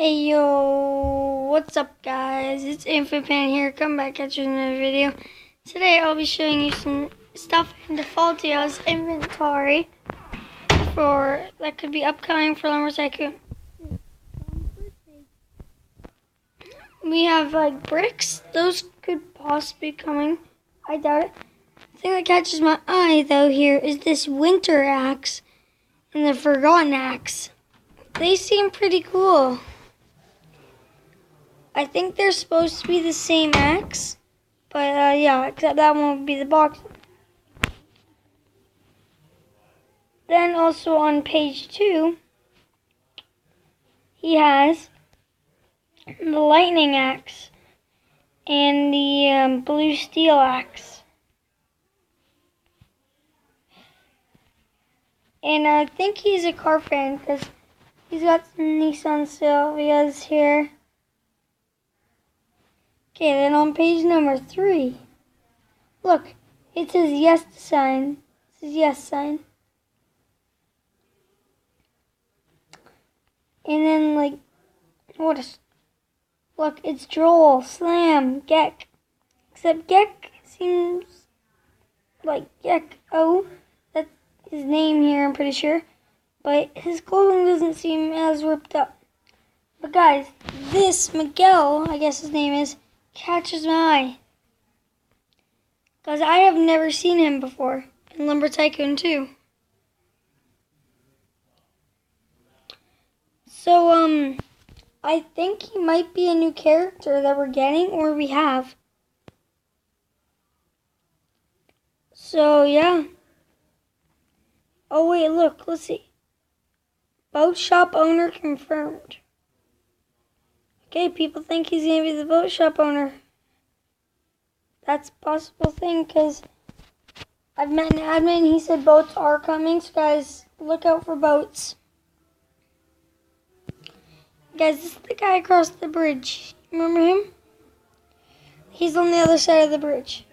Hey yo, what's up guys? It's InFnPanda here, come back at you in another video. Today I'll be showing you some stuff in Defaultio's inventory that could be upcoming for Lumber Tycoon. We have like bricks, those could possibly be coming. I doubt it. The thing that catches my eye though here is this winter axe and the forgotten axe. They seem pretty cool. I think they're supposed to be the same axe, but yeah, except that one would be the box. Then also on page 2, he has the lightning axe and the blue steel axe. And I think he's a car fan because he's got some Nissan Silvias here. Okay, then on page number 3, look, it says yes sign. It says yes sign. And then like, look, it's Joel, Slam, Gek. Except Gek seems like Gecko. That's his name here, I'm pretty sure. But his clothing doesn't seem as ripped up. But guys, this Miguel, I guess his name is, catches my eye. Because I have never seen him before in Lumber Tycoon 2. So, I think he might be a new character that we're getting or we have. So, yeah. Oh, wait, look, let's see. Boat shop owner confirmed. Okay, people think he's going to be the boat shop owner. That's a possible thing because I've met an admin. He said boats are coming, so guys, look out for boats. Guys, this is the guy across the bridge. Remember him? He's on the other side of the bridge.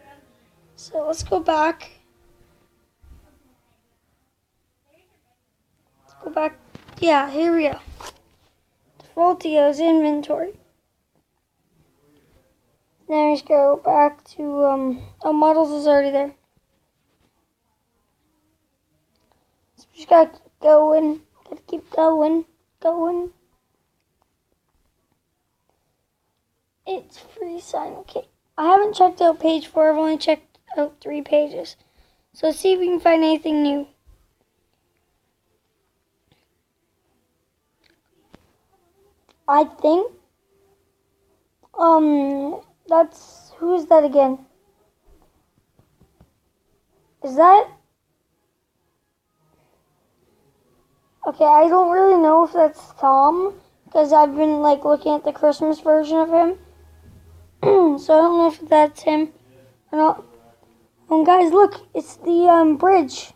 So let's go back. Let's go back. Yeah, here we go. Defaultio's inventory. Now we just go back to, models is already there. So we just gotta keep going. Gotta keep going. It's free sign. Okay. I haven't checked out page 4. I've only checked out 3 pages. So let's see if we can find anything new. I think, who is that again? Is that? Okay, I don't really know if that's Tom, because I've been, looking at the Christmas version of him. So I don't know if that's him or not. And guys, look, it's the, bridge.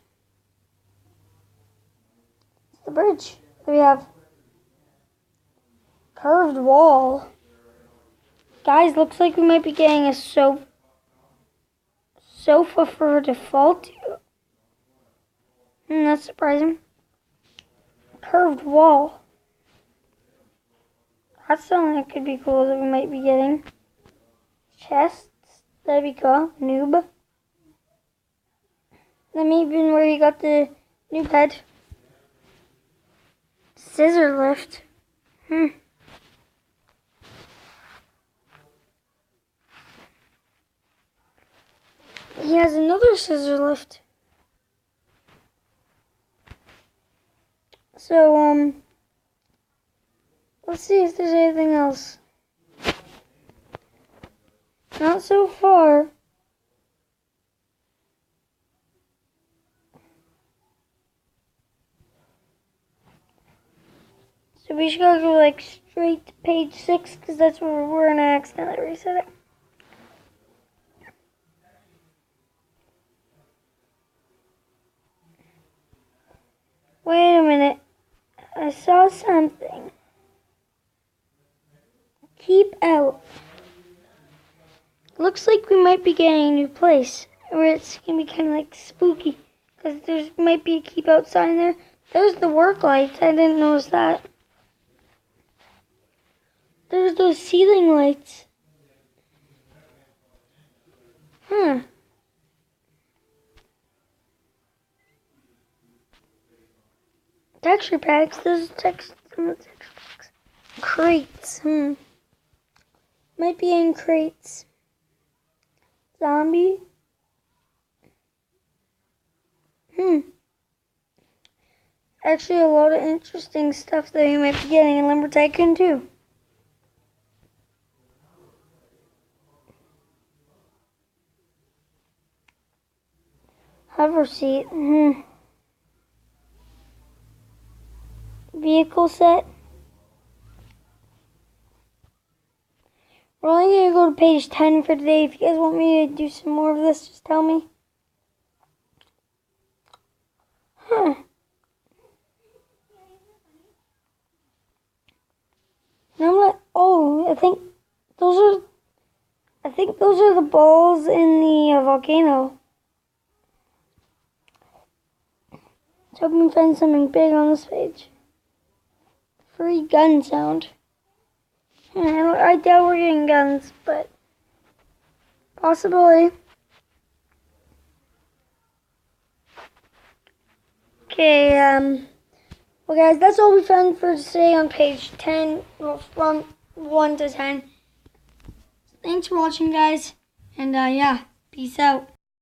It's the bridge that we have. Curved wall. Guys, looks like we might be getting a sofa for default. That's surprising. Curved wall. That's something that could be cool that we might be getting. Chests. That'd be cool. Noob. That may have been where he got the new bed. Scissor lift. He has another scissor lift. So, let's see if there's anything else. Not so far. So we should go straight to page 6 because that's where we're gonna accidentally reset it. Wait a minute. I saw something. Keep out. Looks like we might be getting a new place where it's gonna be kind of spooky because there might be a keep out sign there. There's the work lights. I didn't notice that. those ceiling lights. Huh. Texture packs. Those texture packs. Crates. Might be in crates. Zombie. Actually, a lot of interesting stuff that you might be getting in Lumber Tycoon too. Hover seat. Vehicle set. We're only going to go to page 10 for today. If you guys want me to do some more of this, just tell me. I think those are the balls in the volcano. Let's hope we find something big on this page. Free gun sound. I doubt we're getting guns, but possibility. Okay, well guys, that's all we found for today on page 10, from 1 to 10. Thanks for watching, guys, and yeah, peace out.